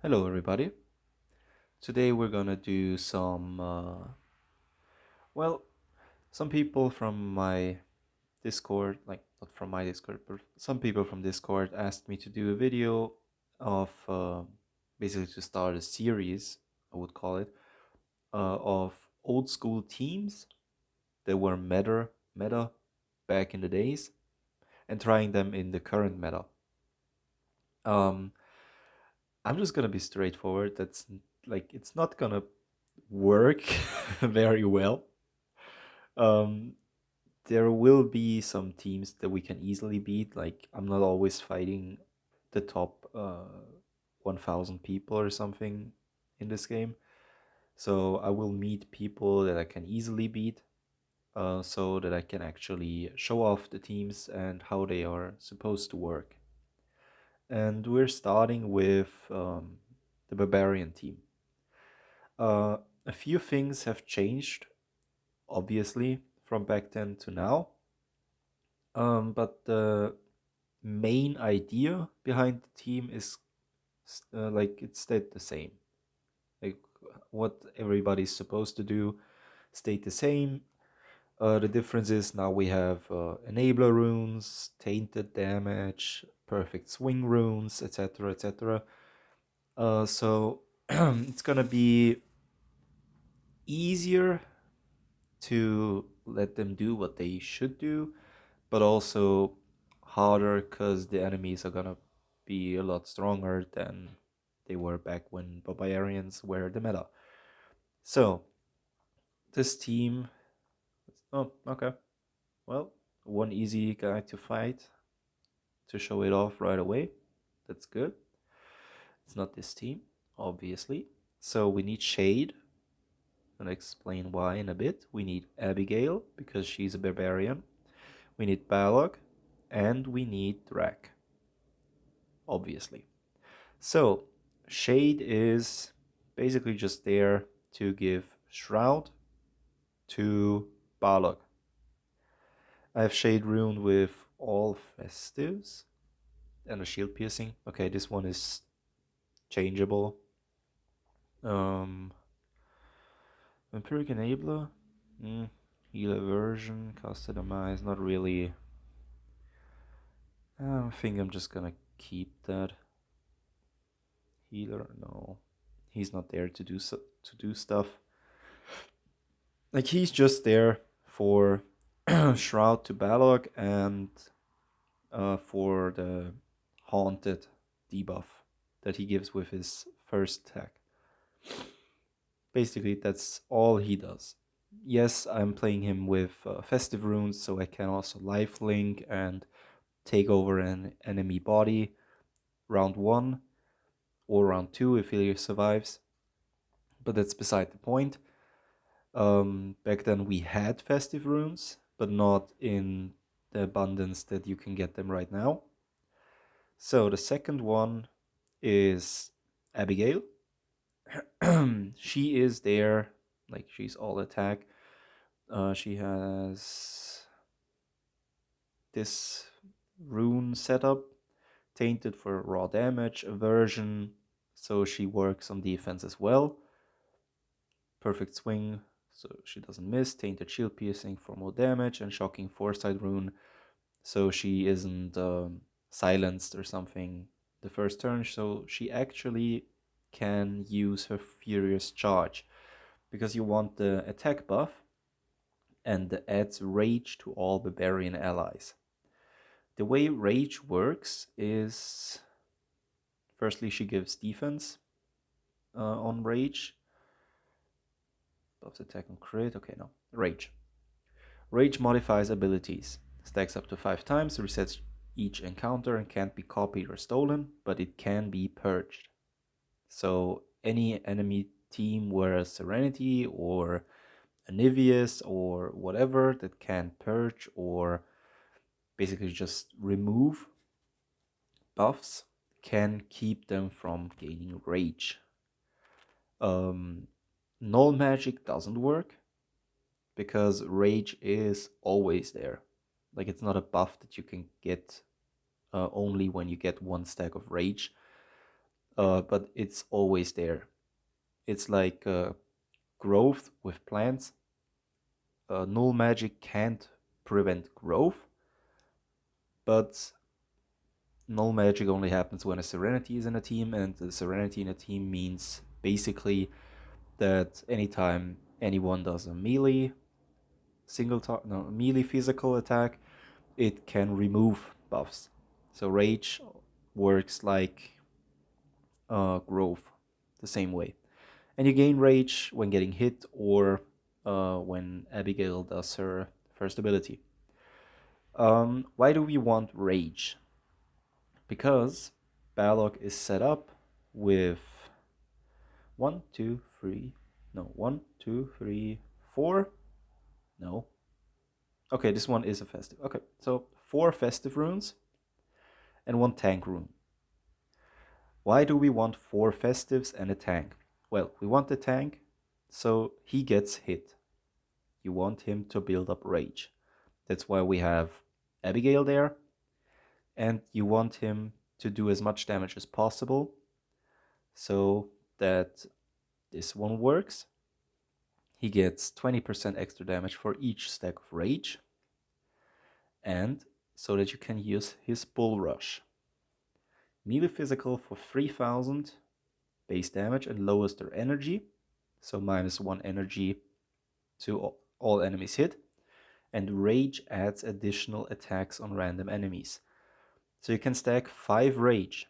Hello, everybody. Today we're gonna do well, some people from my Discord, like not from my Discord, but some people from Discord asked me to do a video of basically to start a series, I would call it, of old school teams that were meta back in the days and trying them in the current meta. Um, I'm just gonna be straightforward. It's not gonna work very well. Um, there will be some teams that we can easily beat. Like I'm not always fighting the top 1,000 people or something in this game. So I will meet people that I can easily beat, so that I can actually show off the teams and how they are supposed to work. And we're starting with the Barbarian team. Uh, a few things have changed, obviously, from back then to now. But the main idea behind the team is like it stayed the same. Like what everybody's supposed to do stayed the same. The difference is now we have enabler runes, tainted damage, perfect swing runes, etc., etc. So it's gonna be easier to let them do what they should do, but also harder because the enemies are gonna be a lot stronger than they were back when Barbarians were the meta. So, this team. Oh, okay. Well, one easy guy to fight to show it off right away. That's good. It's not this team, obviously. So, we need Shade. I'll explain why in a bit. We need Abigail because she's a barbarian. We need Balog. And we need Drak, obviously. So, Shade is basically just there to give Shroud to Balog. I have Shade Rune with all Festives and a Shield Piercing. Okay, this one is changeable. Um, Vampiric Enabler, Healer Version, Customize, not really. I think I'm just gonna keep that. Healer, no, he's not there to to do stuff. Like he's just there for Shroud to Balog and for the Haunted debuff that he gives with his first attack. Basically, that's all he does. Yes, I'm playing him with Festive Runes, so I can also lifelink and take over an enemy body round 1 or round 2 if he survives. But that's beside the point. Back then we had Festive Runes, but not in the abundance that you can get them right now. So the second one is Abigail. She is there, like she's all attack. She has this rune setup, tainted for raw damage, aversion, so she works on defense as well. Perfect swing, so she doesn't miss. Tainted shield piercing for more damage, and shocking foresight rune, so she isn't silenced or something the first turn. So she actually can use her furious charge because you want the attack buff and adds rage to all barbarian allies. The way rage works is firstly she gives defense on rage. Buffs attack and crit. Okay, no. Rage. Rage modifies abilities. Stacks up to 5 times, resets each encounter, and can't be copied or stolen, but it can be purged. So any enemy team where a Serenity or a Niveus or whatever that can purge or basically just remove buffs can keep them from gaining rage. Null magic doesn't work because rage is always there. Like it's not a buff that you can get only when you get one stack of rage. but it's always there. It's like growth with plants. Null magic can't prevent growth, but null magic only happens when a serenity is in a team, and the serenity in a team means basically that anytime anyone does a melee no, melee physical attack, it can remove buffs. So rage works like growth the same way. And you gain rage when getting hit or when Abigail does her first ability. Why do we want rage? Because Balog is set up with one, two, three, no, one, two, three, four, no. Okay, this one is a festive. Okay, so 4 festive runes and 1 tank rune. Why do we want 4 festives and a tank? Well, we want the tank so he gets hit. You want him to build up rage. That's why we have Abigail there. And you want him to do as much damage as possible so that this one works. He gets 20% extra damage for each stack of rage. And so that you can use his bull rush. Melee physical for 3000 base damage and lowers their energy. So -1 energy to all enemies hit. And rage adds additional attacks on random enemies. So you can stack 5 rage.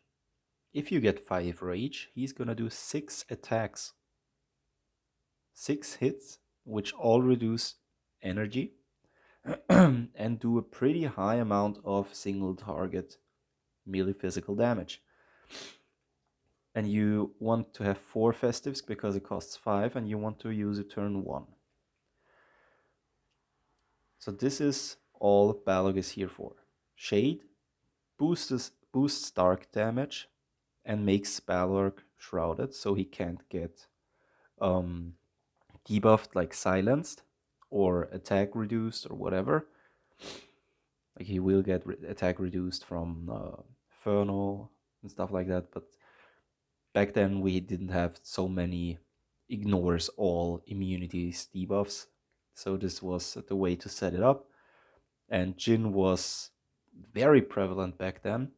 If you get 5 rage, he's gonna do 6 attacks. 6 hits, which all reduce energy and do a pretty high amount of single target melee physical damage. And you want to have 4 festives because it costs 5 and you want to use it turn 1. So this is all Balog is here for. Shade boosts dark damage and makes Balog shrouded so he can't get debuffed like silenced or attack reduced or whatever. Like he will get attack reduced from Inferno and stuff like that, but back then we didn't have so many ignores all immunities debuffs, so this was the way to set it up. And Jin was very prevalent back then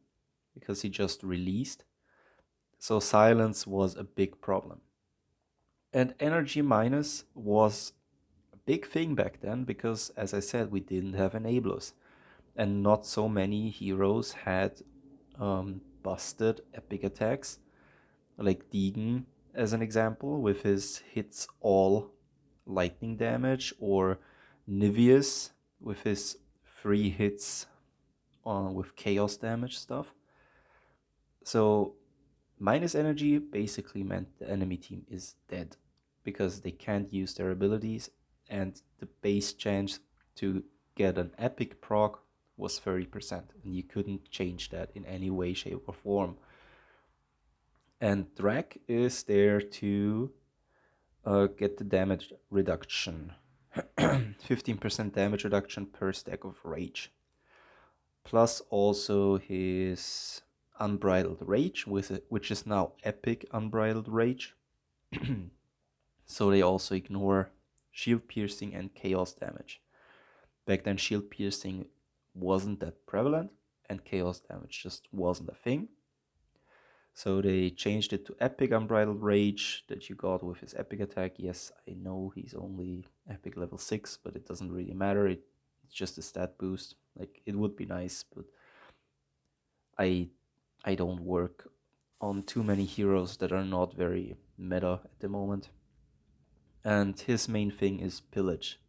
because he just released, so silence was a big problem. And energy minus was a big thing back then because, as I said, we didn't have enablers and not so many heroes had busted epic attacks, like Deegan as an example with his hits all lightning damage, or Niveus with his 3 hits with chaos damage stuff. So minus energy basically meant the enemy team is dead because they can't use their abilities, and the base chance to get an epic proc was 30%, and you couldn't change that in any way, shape, or form. And Drak is there to get the damage reduction. 15% damage reduction per stack of rage. Plus also his Unbridled Rage, which is now Epic Unbridled Rage. So they also ignore Shield Piercing and Chaos damage. Back then, Shield Piercing wasn't that prevalent, and Chaos damage just wasn't a thing. So they changed it to Epic Unbridled Rage that you got with his Epic attack. Yes, I know he's only Epic level 6, but it doesn't really matter. It's just a stat boost. Like, it would be nice, but I don't work on too many heroes that are not very meta at the moment. And his main thing is Pillage.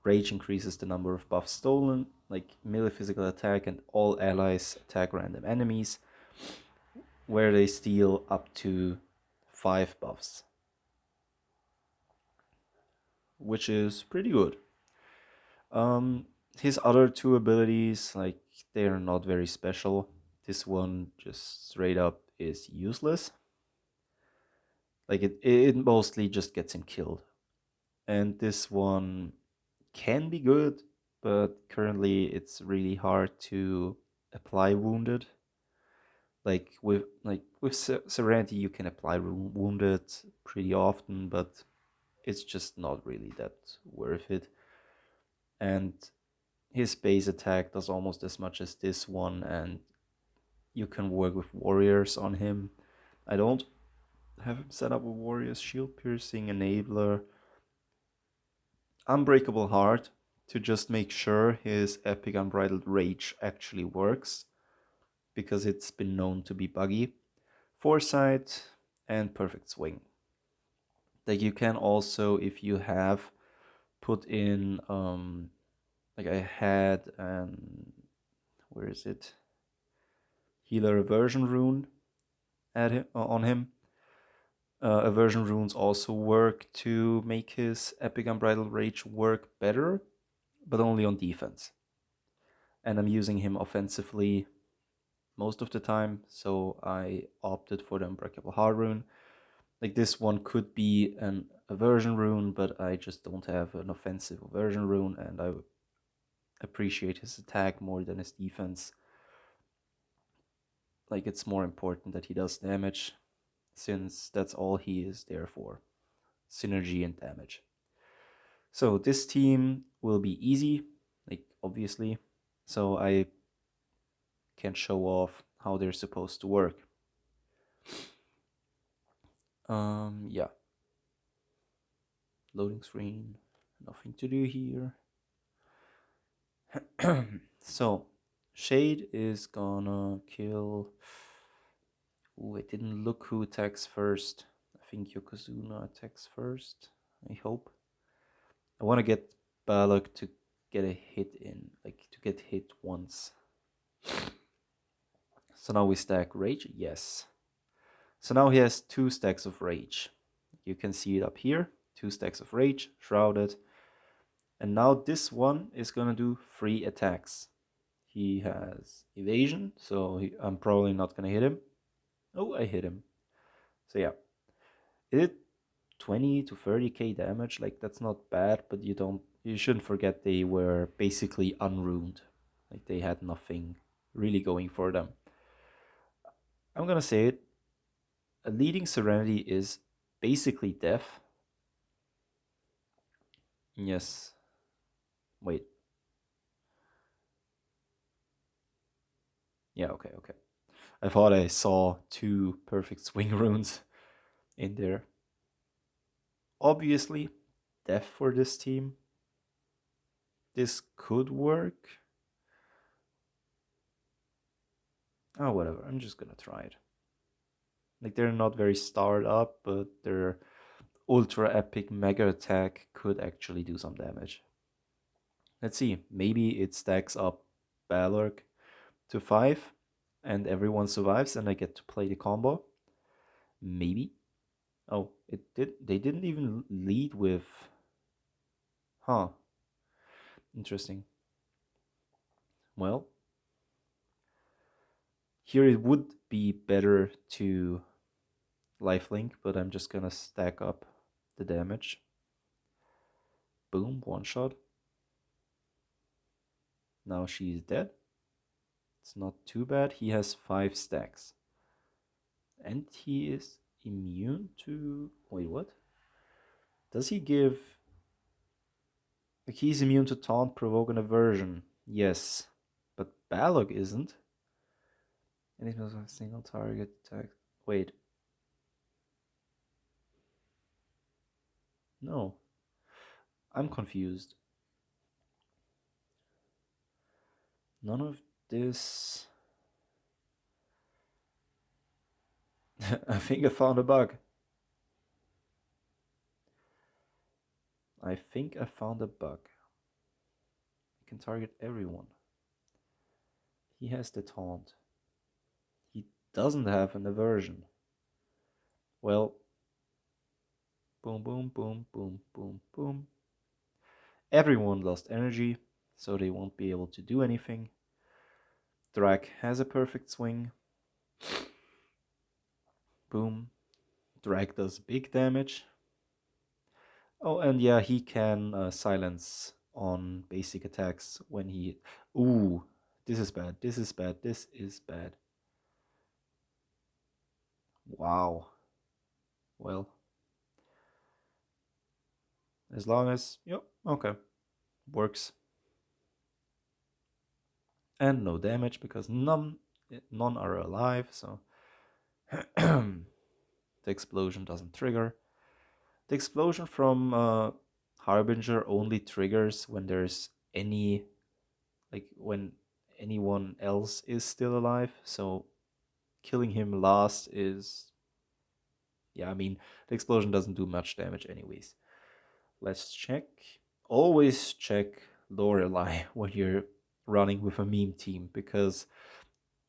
Rage increases the number of buffs stolen, like melee physical attack, and all allies attack random enemies, where they steal up to 5 buffs, which is pretty good. His other 2 abilities, like, they're not very special. This one just straight up is useless. Like, it mostly just gets him killed. And this one can be good, but currently it's really hard to apply wounded. Like with Serenity, you can apply Wounded pretty often, but it's just not really that worth it. And his base attack does almost as much as this one, and you can work with warriors on him. I don't have him set up with warriors. Shield Piercing, Enabler, Unbreakable Heart to just make sure his Epic Unbridled Rage actually works, because it's been known to be buggy. Foresight and Perfect Swing. Like you can also, if you have put in, like I had where is it? Healer Aversion Rune on him. Aversion runes also work to make his Epic Unbridled Rage work better, but only on defense. And I'm using him offensively most of the time, so I opted for the Unbreakable Heart rune. Like this one could be an Aversion rune, but I just don't have an offensive Aversion rune, and I appreciate his attack more than his defense. Like it's more important that he does damage, since that's all he is there for. Synergy and damage. So this team will be easy, like obviously, so I can show off how they're supposed to work. Yeah. Loading screen, nothing to do here. So, Shade is gonna kill. Ooh, I didn't look who attacks first. I think Yokozuna attacks first. I hope. I want to get Balak to get a hit in, like to get hit once. So now we stack Rage, yes. So now he has 2 stacks of Rage. You can see it up here, 2 stacks of Rage, Shrouded. And now this one is gonna do 3 attacks. He has Evasion, so I'm probably not gonna hit him. Oh, I hit him. So yeah, it did 20 to 30k damage. Like that's not bad, but you shouldn't forget they were basically unruined. Like they had nothing really going for them. I'm gonna say it. A leading Serenity is basically death. Yes. Wait. Yeah, okay, okay. I thought I saw 2 perfect swing runes in there. Obviously, death for this team. This could work. Oh, whatever. I'm just gonna try it. Like, they're not very starred up, but their ultra epic mega attack could actually do some damage. Let's see. Maybe it stacks up Balorg to 5 and everyone survives and I get to play the combo. Maybe. Oh, it did. They didn't even lead with. Huh. Interesting. Well, here it would be better to lifelink, but I'm just gonna stack up the damage. Boom, one shot. Now she's dead. It's not too bad. He has 5 stacks. And he is immune to. Wait, what? Does he give. Like, he's immune to taunt, provoke, and aversion. Yes. But Balog isn't. And it was a single target attack. Wait. No. I'm confused. None of this. I think I found a bug. I think I found a bug. I can target everyone. He has the taunt. He doesn't have an aversion. Well, boom, boom, boom, boom, boom, boom. Everyone lost energy, so they won't be able to do anything. Drak has a perfect swing. Boom. Drak does big damage. Oh, and yeah, he can silence on basic attacks when he. Ooh, this is bad. This is bad. This is bad. Wow. Well, as long as, yep, okay, works. And no damage because none are alive, so the explosion doesn't trigger. The explosion from Harbinger only triggers when there's any, like when anyone else is still alive. So killing him last is, yeah, I mean, the explosion doesn't do much damage anyways. Let's check. Always check Lorelei when you're running with a meme team because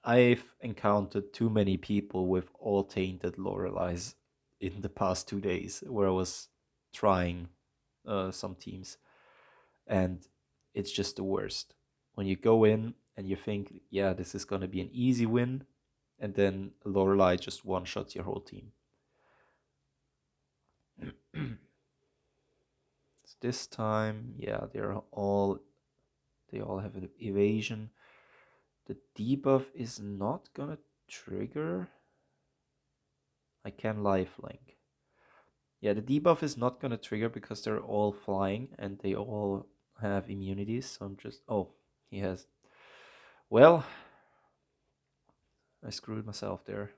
I've encountered too many people with all tainted Lorelei's in the past 2 days where I was trying some teams, and it's just the worst. When you go in and you think, yeah, this is gonna be an easy win, and then Lorelei just one shots your whole team. This time, yeah, they all have an evasion. The debuff is not gonna trigger. I can lifelink. Yeah, the debuff is not gonna trigger because they're all flying and they all have immunities. So I'm just, oh, he has. Well, I screwed myself there.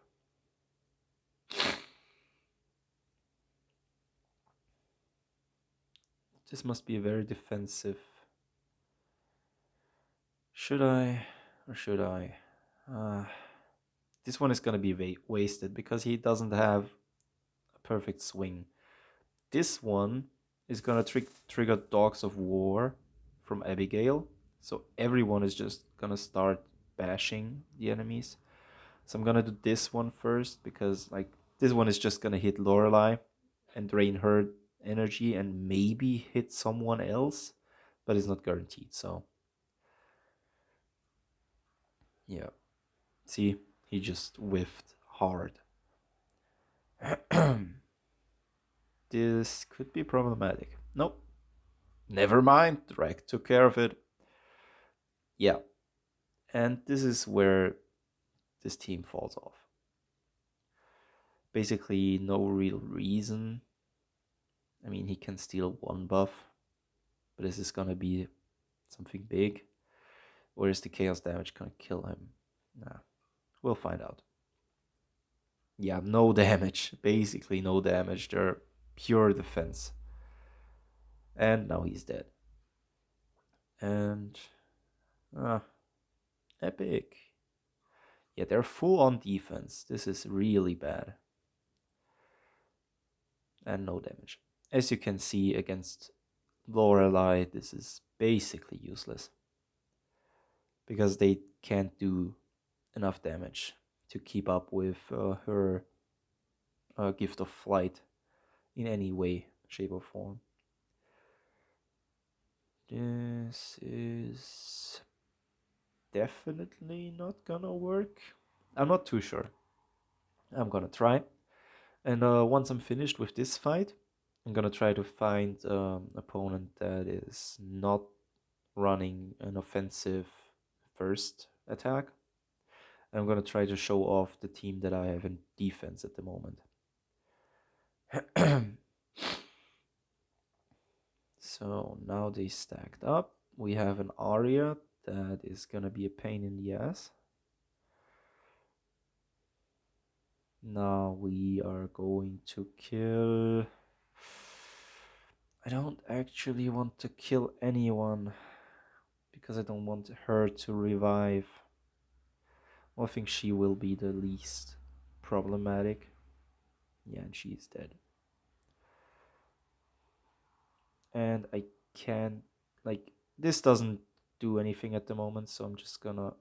This must be a very defensive. Should I or should I? This one is gonna be wasted because he doesn't have a perfect swing. This one is gonna trigger Dogs of War from Abigail, so everyone is just gonna start bashing the enemies. So I'm gonna do this one first because like this one is just gonna hit Lorelei and drain her energy and maybe hit someone else, but it's not guaranteed. So yeah, see, he just whiffed hard. This could be problematic. Nope. Never mind. Drake took care of it. Yeah. And this is where this team falls off. Basically, no real reason. I mean, he can steal one buff, but is this gonna be something big? Or is the chaos damage gonna kill him? Nah, we'll find out. Yeah, no damage. Basically, no damage. They're pure defense. And now he's dead. And epic. Yeah, they're full on defense. This is really bad. And no damage. As you can see against Lorelei, this is basically useless. Because they can't do enough damage to keep up with her gift of flight in any way, shape, or form. This is definitely not gonna work. I'm not too sure. I'm gonna try. And once I'm finished with this fight, I'm gonna try to find an opponent that is not running an offensive first attack. And I'm gonna try to show off the team that I have in defense at the moment. So now they stacked up. We have an Arya that is gonna be a pain in the ass. Now we are going to kill. I don't actually want to kill anyone because I don't want her to revive. Well, I think she will be the least problematic. Yeah, and she's dead. And I can't, like, this doesn't do anything at the moment, so I'm just gonna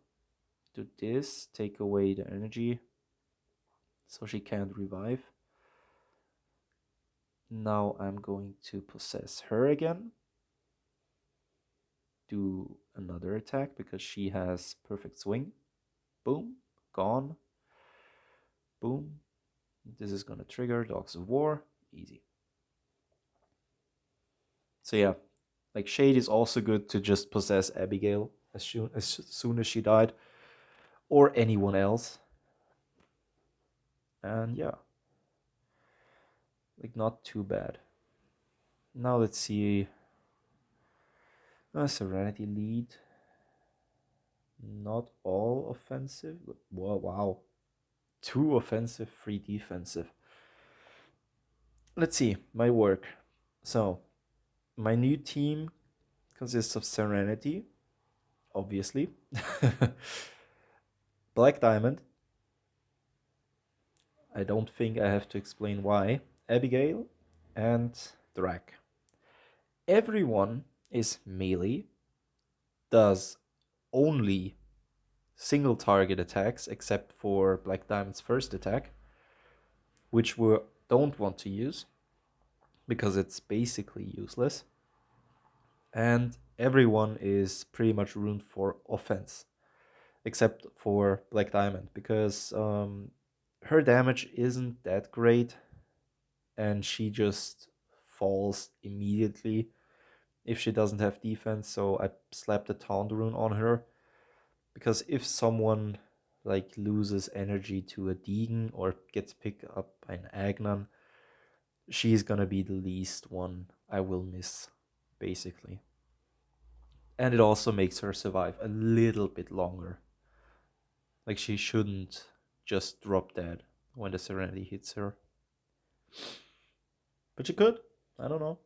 do this, take away the energy so she can't revive. Now I'm going to possess her again. Do another attack because she has perfect swing. Boom, gone. Boom. This is gonna trigger Dogs of War. Easy. So yeah, like Shade is also good to just possess Abigail as soon as she died, or anyone else. And yeah, like not too bad. Now let's see. Serenity lead. Not all offensive. Whoa, wow. 2 offensive, 3 defensive. Let's see my work. So, my new team consists of Serenity, obviously, Black Diamond. I don't think I have to explain why. Abigail and Drak. Everyone is melee, does only single target attacks except for Black Diamond's first attack, which we don't want to use because it's basically useless. And everyone is pretty much ruined for offense except for Black Diamond because her damage isn't that great and she just falls immediately if she doesn't have defense. So I slapped a taunt rune on her because if someone like loses energy to a Degen or gets picked up by an Agnan, she's gonna be the least one I will miss, basically. And it also makes her survive a little bit longer. Like she shouldn't just drop dead when the Serenity hits her. But she could. I don't know.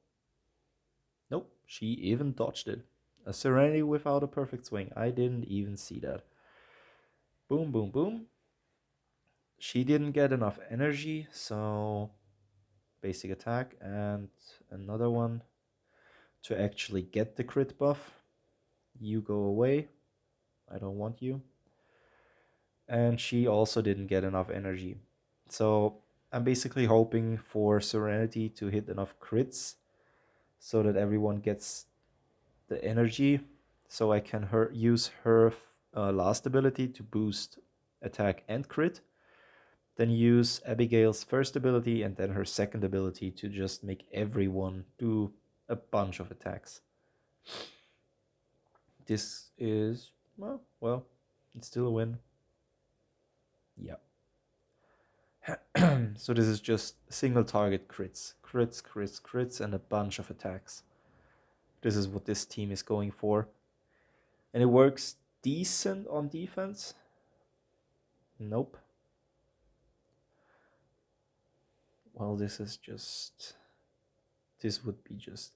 Nope, she even dodged it. A Serenity without a perfect swing. I didn't even see that. Boom, boom, boom. She didn't get enough energy, so basic attack and another one to actually get the crit buff. You go away. I don't want you. And she also didn't get enough energy. So I'm basically hoping for Serenity to hit enough crits so that everyone gets the energy so I can use her last ability to boost attack and crit. Then use Abigail's first ability and then her second ability to just make everyone do a bunch of attacks. This is, well, it's still a win. Yeah. So this is just single target crits. Crits, crits, crits, and a bunch of attacks. This is what this team is going for. And it works decent on defense. Nope. Well, this is just... This would be just...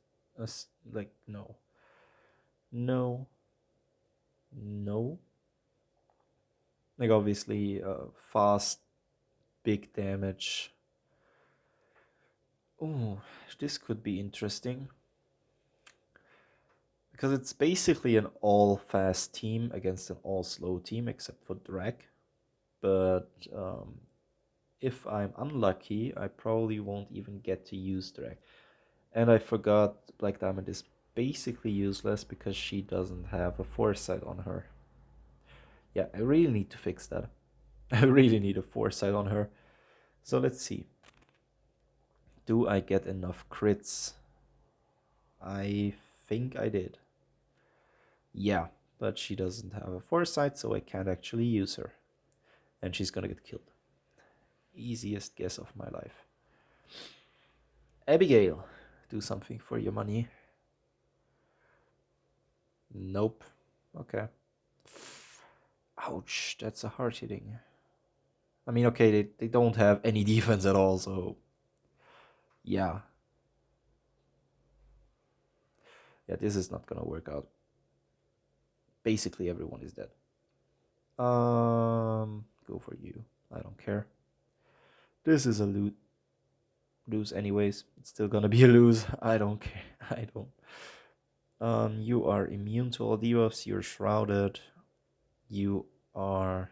like, no. No. No. Like, obviously, fast, big damage. Ooh, this could be interesting. Because it's basically an all-fast team against an all-slow team, except for Drag. But if I'm unlucky, I probably won't even get to use Drag. And I forgot Black Diamond is basically useless because she doesn't have a foresight on her. Yeah, I really need to fix that. I really need a foresight on her. So let's see. Do I get enough crits? I think I did. Yeah, but she doesn't have a foresight, so I can't actually use her. And she's gonna get killed. Easiest guess of my life. Abigail, do something for your money. Nope. Okay. Ouch, that's a hard hitting. I mean, okay, they don't have any defense at all, so yeah. Yeah, this is not gonna work out. Basically, everyone is dead. Go for you. I don't care. This is a lose anyways. It's still gonna be a lose. I don't care. I don't. You are immune to all debuffs. You're shrouded. You are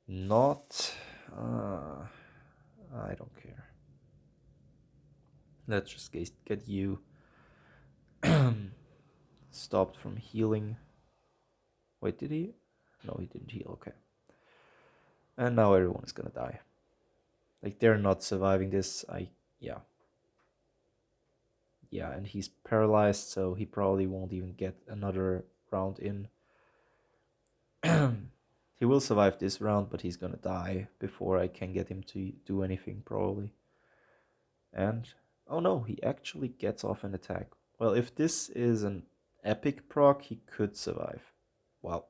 not. I don't care. Let's just get you stopped from healing. Wait, did he? No, he didn't heal. Okay. And now everyone is gonna die. Like, they're not surviving this. Yeah. Yeah, and he's paralyzed, so he probably won't even get another round in. He will survive this round, but he's gonna die before I can get him to do anything, probably. And, oh no, he actually gets off an attack. Well, if this is an epic proc, he could survive. Wow.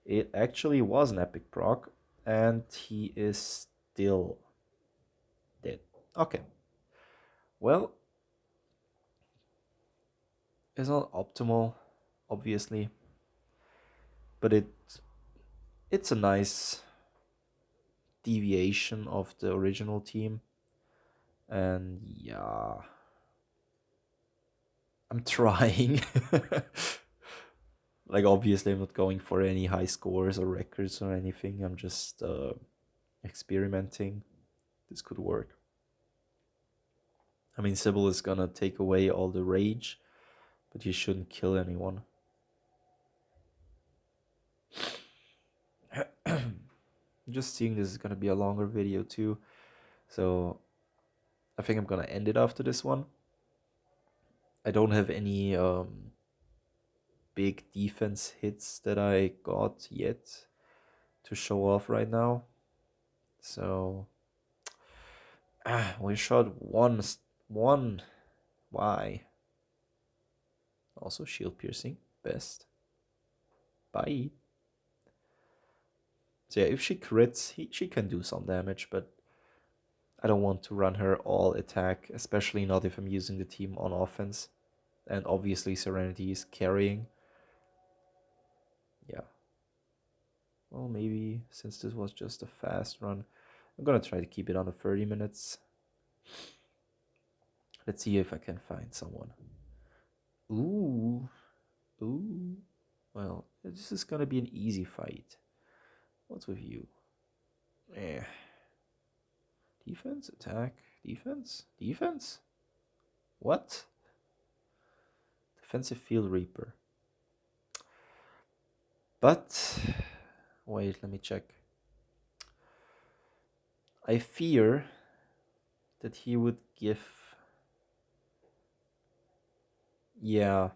It actually was an epic proc, and he is still dead. Okay. Well, it's not optimal, obviously, but it's a nice deviation of the original team. And yeah, I'm trying. Like, obviously, I'm not going for any high scores or records or anything. I'm just experimenting. This could work. I mean, Sybil is gonna take away all the rage, but he shouldn't kill anyone. Just seeing this is gonna be a longer video too, so I think I'm gonna end it after this one. I don't have any big defense hits that I got yet to show off right now. So we shot one. Why? Also shield piercing, best. Bye. So yeah, if she crits, she can do some damage, but I don't want to run her all attack, especially not if I'm using the team on offense. And obviously Serenity is carrying. Yeah. Well, maybe since this was just a fast run, I'm gonna try to keep it under 30 minutes. Let's see if I can find someone. Ooh. Ooh. Well, this is gonna be an easy fight. What's with you? Eh. Defense, attack, defense, defense? What? Defensive Field Reaper. But, wait, let me check. I fear that he would give, yeah,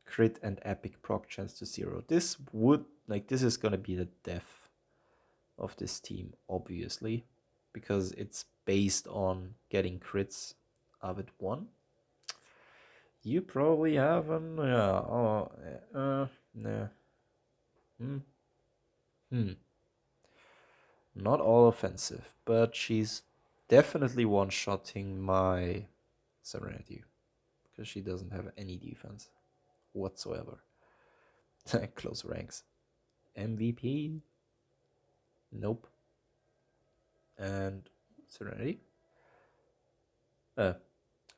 crit and epic proc chance to 0. This would, like, this is gonna be the death of this team, obviously, because it's based on getting crits of it 1. You probably have an, nah. Not all offensive, but she's definitely one-shotting my Serenity because she doesn't have any defense whatsoever. Close ranks. MVP? Nope. And Serenity?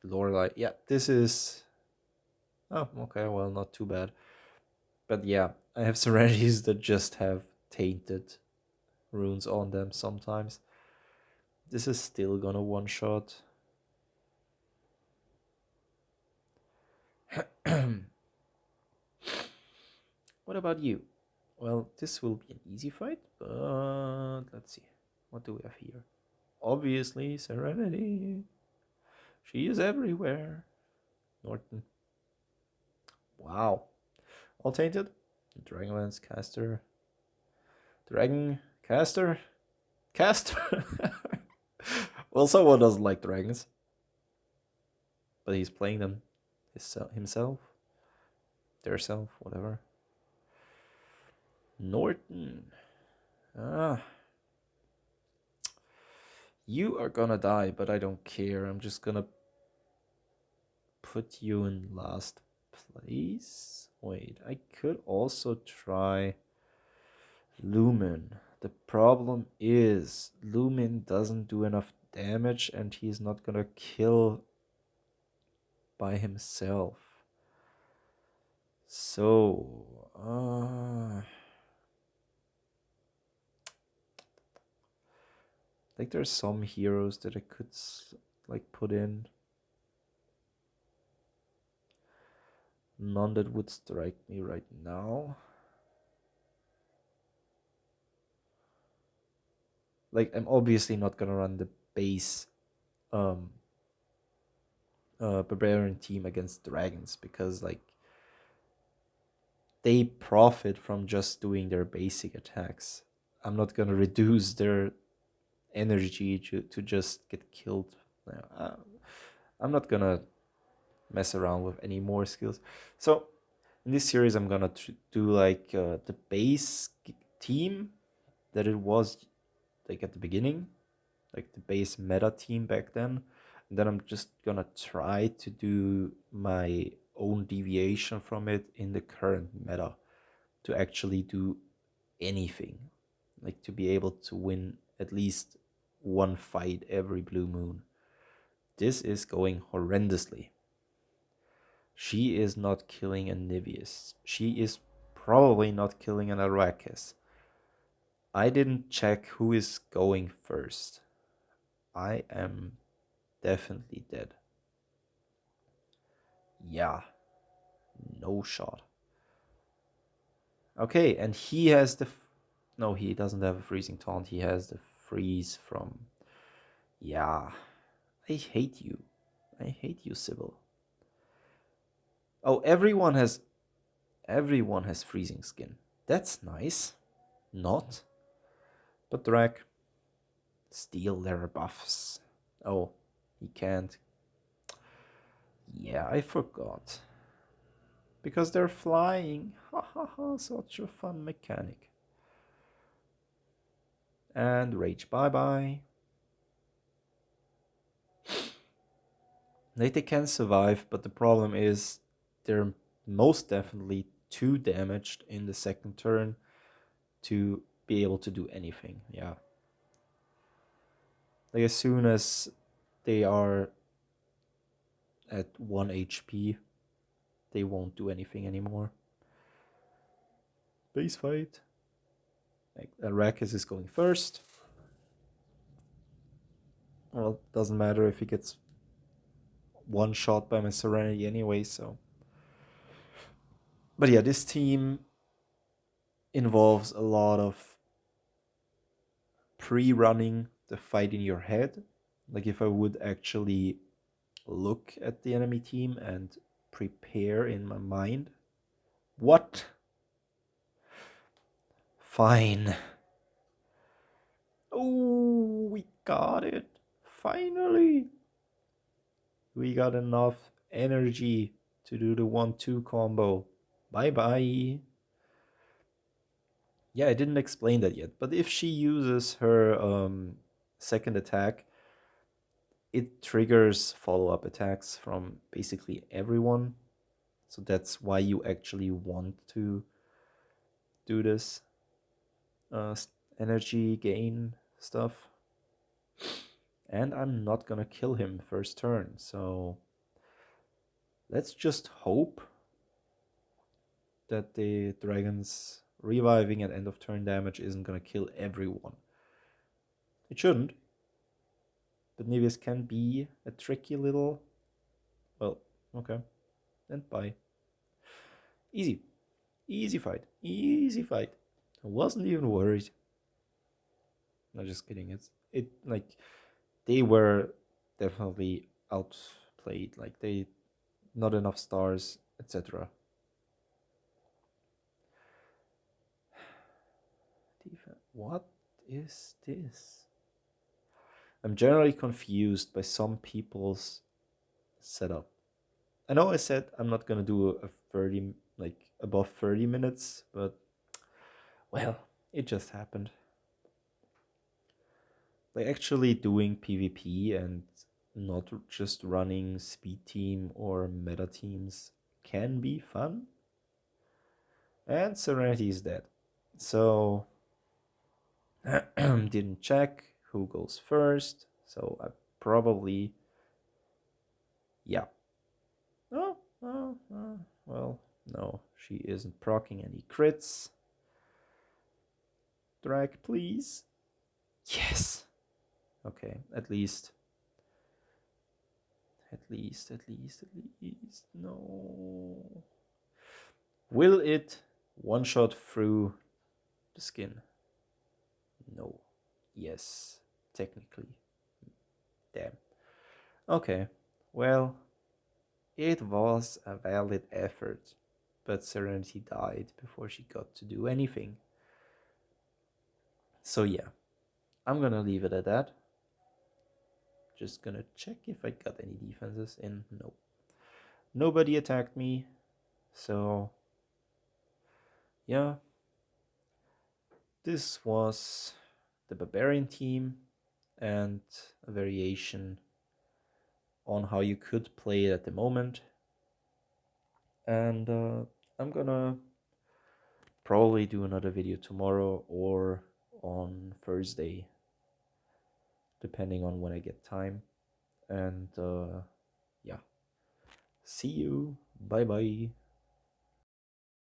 Lorelei. Yeah, this is... Oh, okay, well, not too bad. But yeah, I have Serenities that just have tainted runes on them sometimes. This is still gonna one-shot. What about you? Well, this will be an easy fight, but let's see. What do we have here? Obviously, Serenity. She is everywhere. Norton. Wow. All tainted. Dragonlance, Caster. Dragon, Caster. Caster. Well, someone doesn't like dragons. But he's playing them himself. Theirself, whatever. Norton. Ah. You are gonna die, but I don't care. I'm just gonna put you in last place. Wait, I could also try Lumen. The problem is Lumen doesn't do enough damage and he's not gonna kill by himself. So, like there's some heroes that I could like put in. None that would strike me right now. Like, I'm obviously not gonna run the base Barbarian team against dragons because, like, they profit from just doing their basic attacks. I'm not gonna reduce their energy to just get killed. I'm not gonna mess around with any more skills. So in this series, I'm gonna do like the base team that it was like at the beginning, like the base meta team back then. And then I'm just gonna try to do my own deviation from it in the current meta to actually do anything, like to be able to win at least one fight every blue moon. This is going horrendously. She is not killing a Niveus. She is probably not killing an Arrakis. I didn't check who is going first. I am definitely dead. Yeah, no shot. Okay, and he has the... No, he doesn't have a freezing taunt. He has the freeze from... Yeah, I hate you. I hate you, Sybil. Oh, everyone has freezing skin. That's nice. Not. But Drake, steal their buffs. Oh, he can't. Yeah, I forgot. Because they're flying. Ha ha ha, such a fun mechanic. And rage, bye bye. They can survive, but the problem is they're most definitely too damaged in the second turn to be able to do anything. Yeah. Like as soon as they are at 1 HP, they won't do anything anymore. Base fight. Like Arrakis is going first. Well, doesn't matter if he gets one shot by my Serenity anyway, so. But yeah, this team involves a lot of pre-running the fight in your head. Like if I would actually look at the enemy team and prepare in my mind. What? Fine. Oh, we got it. Finally. We got enough energy to do the 1-2 combo. Bye bye. Yeah, I didn't explain that yet, but if she uses her second attack, it triggers follow-up attacks from basically everyone. So that's why you actually want to do this energy gain stuff. And I'm not gonna kill him first turn, so let's just hope that the dragon's reviving at end of turn damage isn't gonna kill everyone. It shouldn't, but Niveus can be a tricky little... Well, okay, and bye. Easy. Easy fight. Easy fight. I wasn't even worried. No, just kidding. It like they were definitely outplayed. Like they not enough stars, etc. What is this? I'm generally confused by some people's setup. I know I said I'm not gonna do a 30 like above 30 minutes, but well, it just happened. Like actually doing PvP and not just running speed team or meta teams can be fun. And Serenity is dead. So didn't check who goes first. So I probably... Yeah. Well, no, she isn't proccing any crits. Drag, please. Yes. Okay, at least. No. Will it one shot through the skin? No. Yes, technically. Damn. Okay, well, it was a valid effort. but Serenity died before she got to do anything. So yeah, I'm gonna leave it at that. Just gonna check if I got any defenses in. Nope. Nobody attacked me. So yeah, this was the Barbarian team and a variation on how you could play it at the moment. And I'm gonna probably do another video tomorrow or on Thursday, depending on when I get time. And yeah, see you. Bye bye.